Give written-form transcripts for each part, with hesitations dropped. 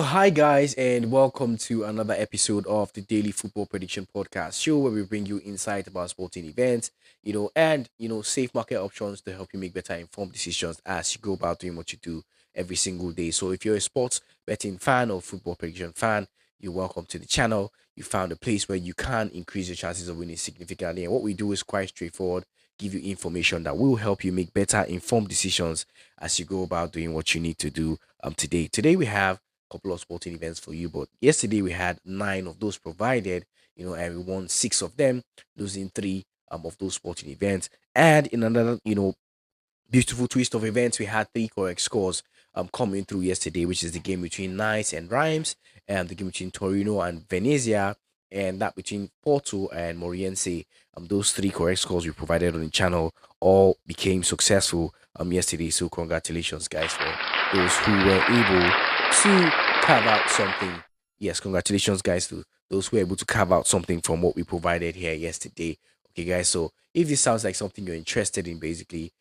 Hi guys, and welcome to another episode of the Daily Football Prediction Podcast show, where we bring you insight about sporting events, and safe market options to help you make better informed decisions as you go about doing what you do every single day. So if you're a sports betting fan or football prediction fan, you're welcome to the channel. You found a place where you can increase your chances of winning significantly. And what we do is quite straightforward: give you information that will help you make better informed decisions as you go about doing what you need to do today. Today we have couple of sporting events for you. But yesterday we had nine of those provided, and we won six of them, losing three of those sporting events. And in another, beautiful twist of events, we had three correct scores coming through yesterday, which is the game between Nice and Reims, and the game between Torino and Venezia, and that between Porto and Moriense. Those three correct scores we provided on the channel all became successful yesterday. So congratulations, guys, for those who were able to carve out something. Yes, congratulations, guys, to those who were able to carve out something from what we provided here yesterday. Okay, guys. So if this sounds like something you're interested in, basically,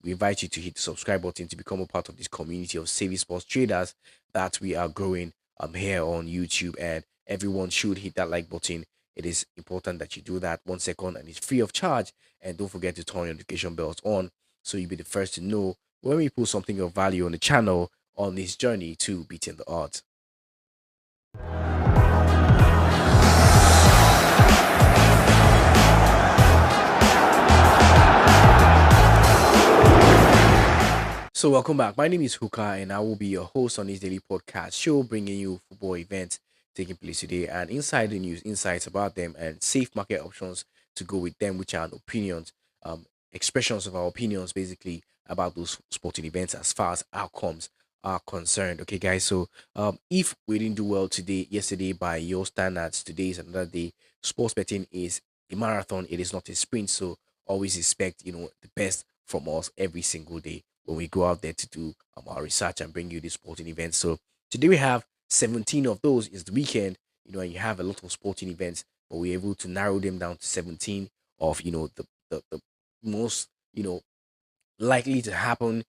we invite you to hit the subscribe button to become a part of this community of savvy sports traders that we are growing here on YouTube. And everyone should hit that like button. It is important that you do that. 1 second, and it's free of charge. And don't forget to turn your notification bells on so you'll be the first to know when we post something of value on the channel on this journey to beating the odds. So welcome back. My name is Huka, and I will be your host on this daily podcast show, bringing you football events taking place today and insider news, insights about them, and safe market options to go with them, which are opinions, expressions of our opinions, basically about those sporting events as far as outcomes are concerned. Okay, guys. So if we didn't do well yesterday by your standards, today is another day. Sports betting is a marathon; it is not a sprint. So always expect the best from us every single day when we go out there to do our research and bring you these sporting events. So today we have 17 of those. Is the weekend, and you have a lot of sporting events, but we're able to narrow them down to 17 of the most likely to happen,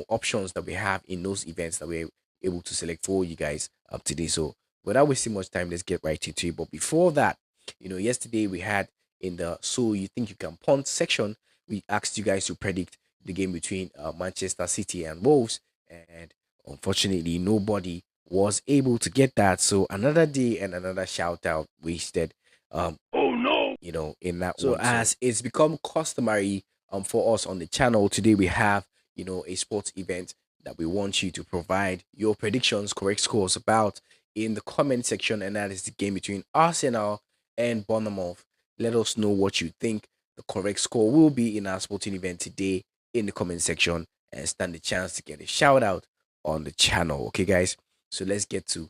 options that we have in those events that we're able to select for you guys today. So without wasting much time, let's get right into it. But before that, yesterday we had in the so you think you can punt section, we asked you guys to predict the game between Manchester City and Wolves, and unfortunately, nobody was able to get that. So another day and another shout out wasted. Oh no! In that so one. So as it's become customary for us on the channel today, we have a sports event that we want you to provide your predictions, correct scores about in the comment section, and that is the game between Arsenal and Bournemouth. Let us know what you think the correct score will be in our sporting event today in the comment section, and stand the chance to get a shout out on the channel. Okay, guys. So let's get to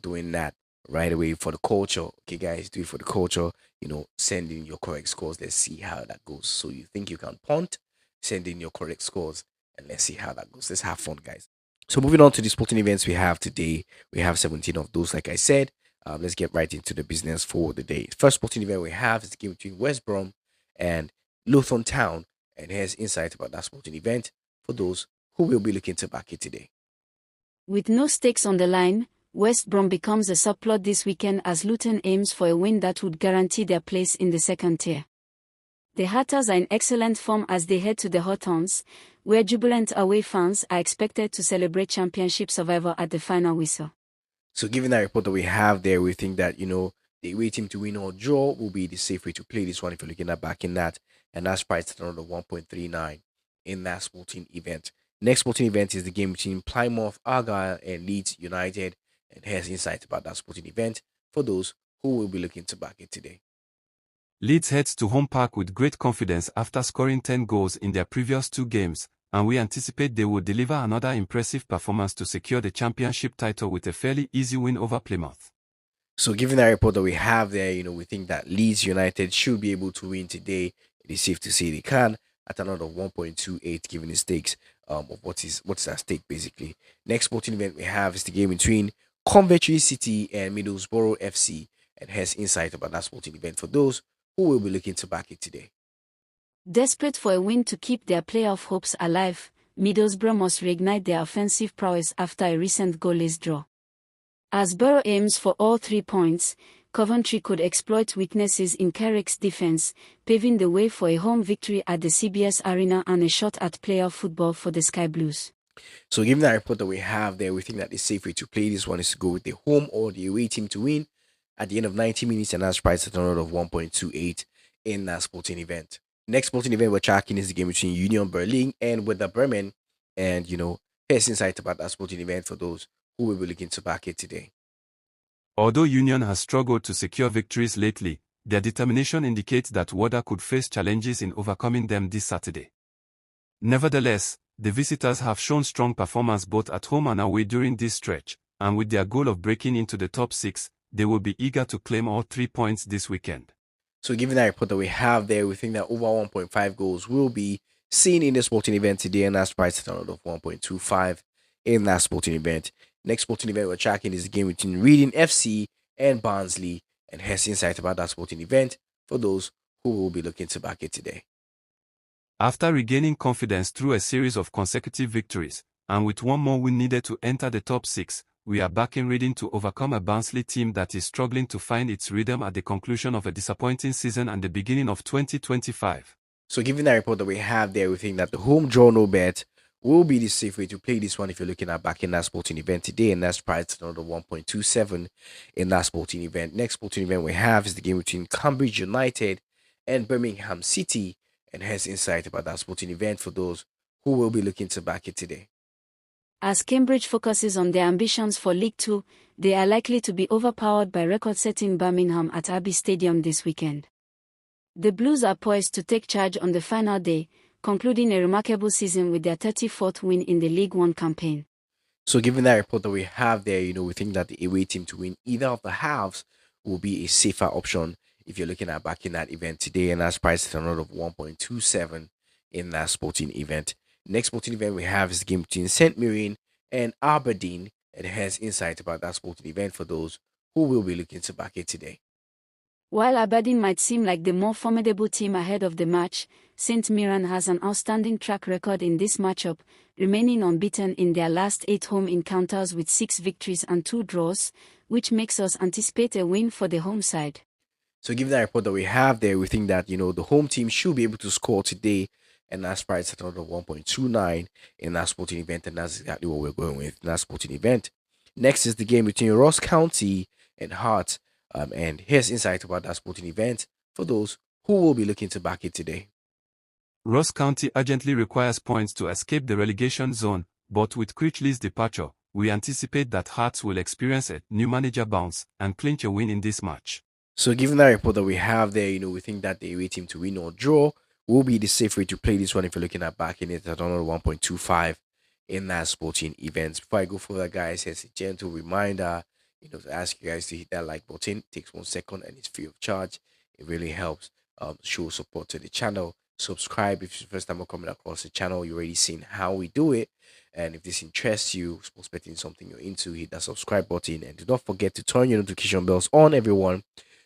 doing that right away for the culture. Okay, guys, do it for the culture. Send in your correct scores. Let's see how that goes. So you think you can punt? Send in your correct scores, and let's see how that goes. Let's have fun, guys. So moving on to the sporting events we have today, we have 17 of those. Like I said, let's get right into the business for the day. First sporting event we have is the game between West Brom and Luton Town, and here's insight about that sporting event for those who will be looking to back it today. With no stakes on the line, West Brom becomes a subplot this weekend as Luton aims for a win that would guarantee their place in the second tier. The Hatters are in excellent form as they head to the Hotons, where jubilant away fans are expected to celebrate championship survival at the final whistle. So given that report that we have there, we think that, the away team to win or draw will be the safe way to play this one if you're looking at backing that. And that's priced at around 1.39 in that sporting event. Next sporting event is the game between Plymouth Argyle and Leeds United. And here's insight about that sporting event for those who will be looking to back it today. Leeds heads to home park with great confidence after scoring 10 goals in their previous two games, and we anticipate they will deliver another impressive performance to secure the championship title with a fairly easy win over Plymouth. So given that report that we have there, we think that Leeds United should be able to win today. It is safe to say they can at another 1.28 given the stakes of what's at stake basically. Next sporting event we have is the game between Coventry City and Middlesbrough FC, and has insight about that sporting event for those who will be looking to back it today. Desperate for a win to keep their playoff hopes alive, Middlesbrough must reignite their offensive prowess after a recent goalless draw. As Borough aims for all 3 points, Coventry could exploit weaknesses in Carrick's defense, paving the way for a home victory at the CBS Arena and a shot at playoff football for the Sky Blues. So given that report that we have there, we think that the safe way to play this one is to go with the home or the away team to win at the end of 90 minutes, and that's priced at a total of 1.28 in that sporting event. Next sporting event we're tracking is the game between Union Berlin and Werder Bremen. And here's insight about that sporting event for those who will be looking to back it today. Although Union has struggled to secure victories lately, their determination indicates that Werder could face challenges in overcoming them this Saturday. Nevertheless, the visitors have shown strong performance both at home and away during this stretch, and with their goal of breaking into the top 6, they will be eager to claim all 3 points this weekend. So given that report that we have there, we think that over 1.5 goals will be seen in the sporting event today, and that's priced at a total of 1.25 in that sporting event. Next sporting event we're tracking is the game between Reading FC and Barnsley, and here's insight about that sporting event for those who will be looking to back it today. After regaining confidence through a series of consecutive victories, and with one more win needed to enter the top 6, we are backing Reading to overcome a Barnsley team that is struggling to find its rhythm at the conclusion of a disappointing season and the beginning of 2025. So given that report that we have there, we think that the home draw no bet will be the safe way to play this one if you're looking at backing that sporting event today, and that's priced at another 1.27 in that sporting event. Next sporting event we have is the game between Cambridge United and Birmingham City, and here's insight about that sporting event for those who will be looking to back it today. As Cambridge focuses on their ambitions for League Two, they are likely to be overpowered by record-setting Birmingham at Abbey Stadium this weekend. The Blues are poised to take charge on the final day, concluding a remarkable season with their 34th win in the League One campaign. So given that report that we have there, we think that the away team to win either of the halves will be a safer option if you're looking at backing that event today, and that's priced at a note of 1.27 in that sporting event. Next sporting event we have is the game between St. Mirren and Aberdeen, and it has insight about that sporting event for those who will be looking to back it today. While Aberdeen might seem like the more formidable team ahead of the match, St. Mirren has an outstanding track record in this matchup, remaining unbeaten in their last 8 home encounters with 6 victories and 2 draws, which makes us anticipate a win for the home side. So given that report that we have there, we think that, the home team should be able to score today, and that's priced at another 1.29 in that sporting event, and that's exactly what we're going with in that sporting event. Next is the game between Ross County and Hearts, and here's insight about that sporting event for those who will be looking to back it today. Ross County urgently requires points to escape the relegation zone, but with Critchley's departure, we anticipate that Hearts will experience a new manager bounce and clinch a win in this match. So given that report that we have there, we think that the away team to win or draw will be the safe way to play this one if you're looking at backing it at another 1.25 in that sporting event. Before I go further, guys, here's a gentle reminder, to ask you guys to hit that like button. It takes 1 second and it's free of charge. It really helps show support to the channel. Subscribe if it's the first time we're coming across the channel. You've already seen how we do it. And if this interests you, sports betting is something you're into, hit that subscribe button. And do not forget to turn your notification bells on, everyone,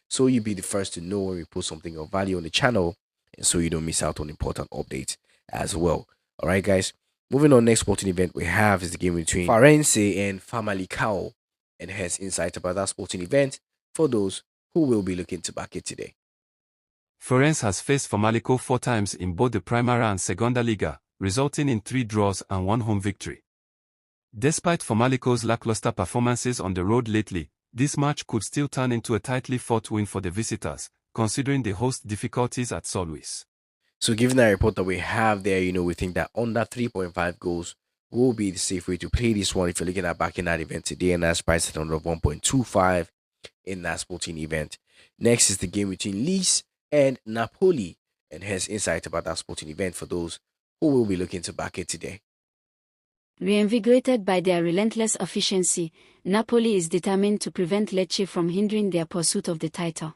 so you'll be the first to know when we post something of value on the channel, and so you don't miss out on important updates as well. All right, guys. Moving on, next sporting event we have is the game between Farense and Famalicão, and has insight about that sporting event for those who will be looking to back it today. Farense has faced Famalicão 4 times in both the Primera and Segunda Liga, resulting in 3 draws and 1 home victory. Despite Famalicão's lackluster performances on the road lately, this match could still turn into a tightly fought win for the visitors, considering the host difficulties at São Luís. So given that report that we have there, we think that under 3.5 goals will be the safe way to play this one if you're looking at backing that event today, and that's priced at under 1.25 in that sporting event. Next is the game between Leeds and Napoli, and has insight about that sporting event for those who will be looking to back it today. Reinvigorated by their relentless efficiency, Napoli is determined to prevent Lecce from hindering their pursuit of the title.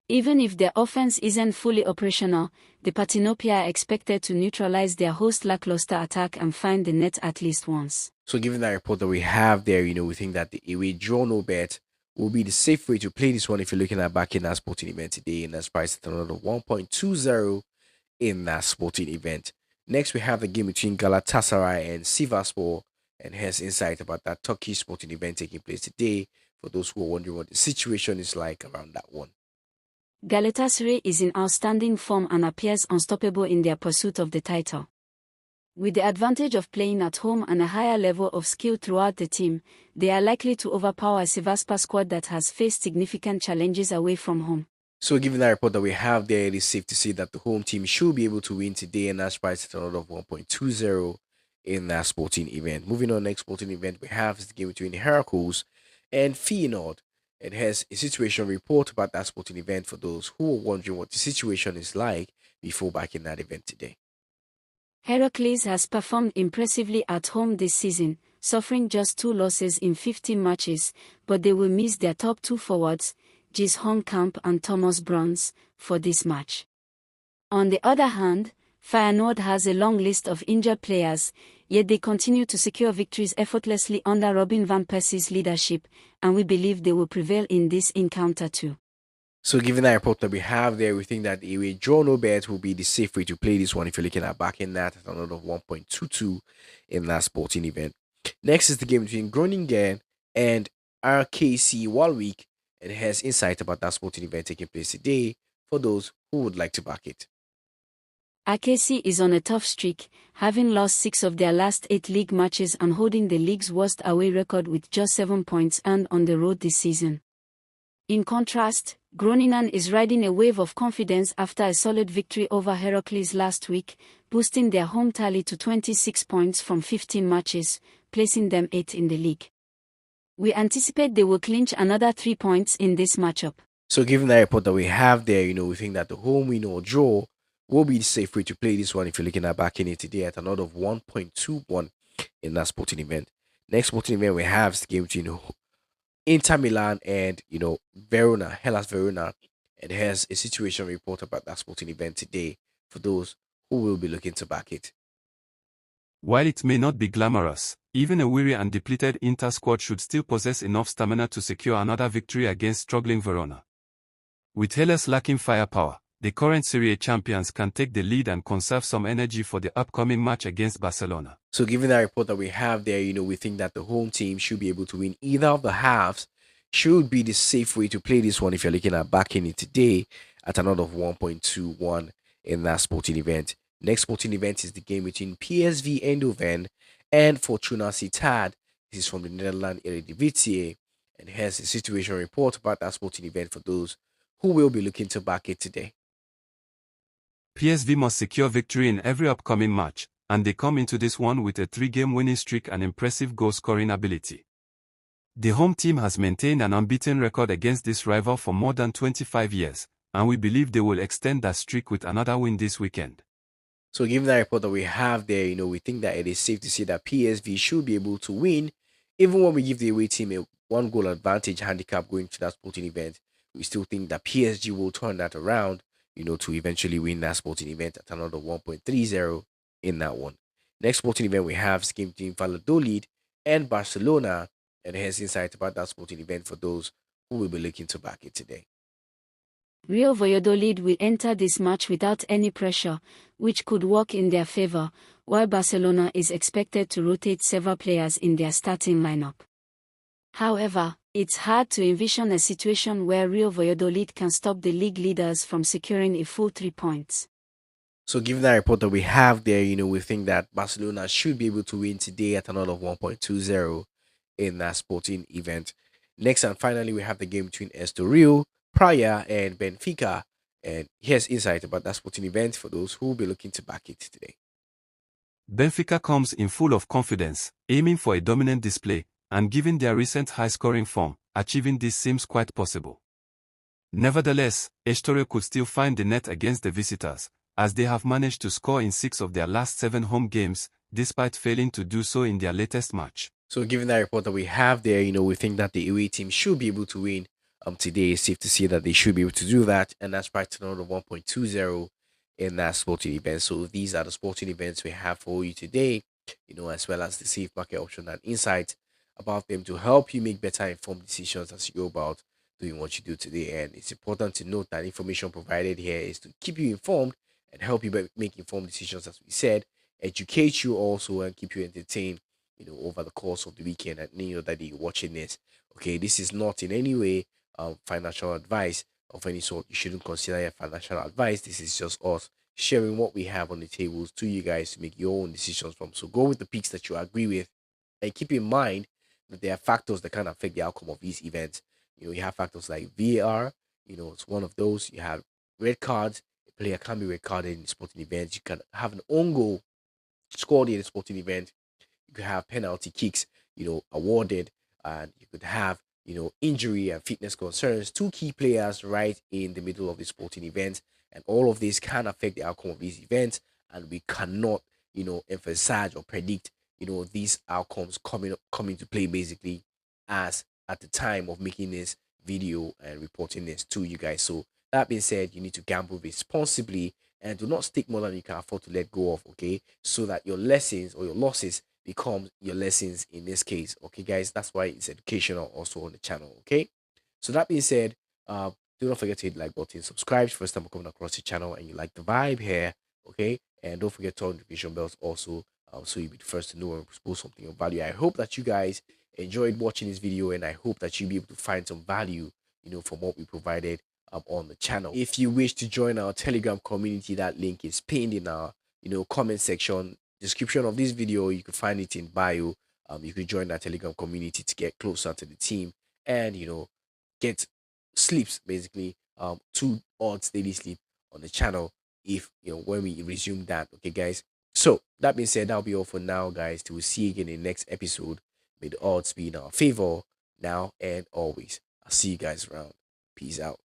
Even if their offense isn't fully operational, the Patinopia are expected to neutralize their host lackluster attack and find the net at least once. So given that report that we have there, we think that the away draw no bet will be the safe way to play this one if you're looking at backing that sporting event today, and that's priced at another 1.20 in that sporting event. Next, we have the game between Galatasaray and Sivasspor, and has insight about that Turkish sporting event taking place today. For those who are wondering what the situation is like around that one. Galatasaray is in outstanding form and appears unstoppable in their pursuit of the title. With the advantage of playing at home and a higher level of skill throughout the team, they are likely to overpower a Sivasspor squad that has faced significant challenges away from home. So, given that report that we have there, it is safe to say that the home team should be able to win today, and that's priced at a lot of 1.20 in that sporting event. Moving on, next sporting event we have is the game between the Heracles and Feyenoord. It has a situation report about that sporting event for those who are wondering what the situation is like before backing that event today. Heracles has performed impressively at home this season, suffering just 2 losses in 15 matches, but they will miss their top 2 forwards, Gijs Honkamp and Thomas Bruns, for this match. On the other hand, Feyenoord has a long list of injured players, yet they continue to secure victories effortlessly under Robin van Persie's leadership, and we believe they will prevail in this encounter too. So, given that report that we have there, we think that the away draw no bet will be the safe way to play this one if you're looking at backing that at another 1.22 in that sporting event. Next is the game between Groningen and RKC Walwijk, and it has insight about that sporting event taking place today for those who would like to back it. RKC is on a tough streak, having lost 6 of their last 8 league matches and holding the league's worst away record with just 7 points earned on the road this season. In contrast, Groningen is riding a wave of confidence after a solid victory over Heracles last week, boosting their home tally to 26 points from 15 matches, placing them 8th in the league. We anticipate they will clinch another 3 points in this matchup. So, given that report that we have there, we think that the home win or draw will be the safe way to play this one if you're looking at backing it today at another of 1.21 in that sporting event. Next sporting event we have is the game between Inter Milan and Verona, Hellas Verona, and has a situation report about that sporting event today for those who will be looking to back it. While it may not be glamorous, even a weary and depleted Inter squad should still possess enough stamina to secure another victory against struggling Verona. With Hellas lacking firepower, the current Serie A champions can take the lead and conserve some energy for the upcoming match against Barcelona. So, given that report that we have there, we think that the home team should be able to win either of the halves. Should be the safe way to play this one if you're looking at backing it today at another of 1.21 in that sporting event. Next sporting event is the game between PSV Eindhoven and Fortuna Sittard. This is from the Netherlands Eredivisie, and here's a situation report about that sporting event for those who will be looking to back it today. PSV must secure victory in every upcoming match, and they come into this one with a 3-game winning streak and impressive goal-scoring ability. The home team has maintained an unbeaten record against this rival for more than 25 years, and we believe they will extend that streak with another win this weekend. So, given that report that we have there, we think that it is safe to say that PSV should be able to win, even when we give the away team a 1-goal advantage handicap going to that sporting event. We still think that PSG will turn that around, to eventually win that sporting event at another 1.30 in that one. Next sporting event we have is game between Valladolid and Barcelona, and here's insight about that sporting event for those who will be looking to back it today. Real Valladolid will enter this match without any pressure, which could work in their favor, while Barcelona is expected to rotate several players in their starting lineup. However, it's hard to envision a situation where Real Valladolid can stop the league leaders from securing a full 3 points. So, given that report that we have there, we think that Barcelona should be able to win today at another 1.20 in that sporting event. Next and finally, we have the game between Estoril, Praia, and Benfica. And here's insight about that sporting event for those who will be looking to back it today. Benfica comes in full of confidence, aiming for a dominant display, and given their recent high-scoring form, achieving this seems quite possible. Nevertheless, Estoril could still find the net against the visitors, as they have managed to score in 6 of their last 7 home games, despite failing to do so in their latest match. So, given that report that we have there, we think that the away team should be able to win today. It's safe to say that they should be able to do that, and that's priced to another 1.20 in that sporting event. So, these are the sporting events we have for you today, as well as the safe market option and insights about them to help you make better informed decisions as you go about doing what you do today. And it's important to note that information provided here is to keep you informed and help you make informed decisions, as we said, educate you also, and keep you entertained over the course of the weekend, and that you're watching this. Okay, this is not in any way financial advice of any sort. You shouldn't consider it financial advice. This is just us sharing what we have on the tables to you guys to make your own decisions from. So go with the picks that you agree with, and keep in mind that there are factors that can affect the outcome of these events. You have factors like VAR. It's one of those. You have red cards. A player can be red carded in sporting events. You can have an own goal scored in a sporting event. You could have penalty kicks, awarded, and you could have, injury and fitness concerns. Two key players right in the middle of the sporting event, and all of this can affect the outcome of these events, and we cannot, emphasize or predict, these outcomes coming to play basically as at the time of making this video and reporting this to you guys. So that being said, you need to gamble responsibly and do not stick more than you can afford to let go of, okay? So that your lessons or your losses become your lessons in this case, okay, guys? That's why it's educational also on the channel, okay? So that being said, do not forget to hit the like button, subscribe first time coming across the channel and you like the vibe here, okay? And don't forget to turn notification bells also, so you'll be the first to know when we post something of value. I hope that you guys enjoyed watching this video, and I hope that you'll be able to find some value, from what we provided on the channel. If you wish to join our Telegram community, that link is pinned in our comment section, description of this video. You can find it in bio. You can join our Telegram community to get closer to the team and get sleeps basically, 2 odds daily sleep on the channel if when we resume that, okay, guys. So that being said, that'll be all for now, guys. Till we see you again in the next episode. May the odds be in our favor now and always. I'll see you guys around. Peace out.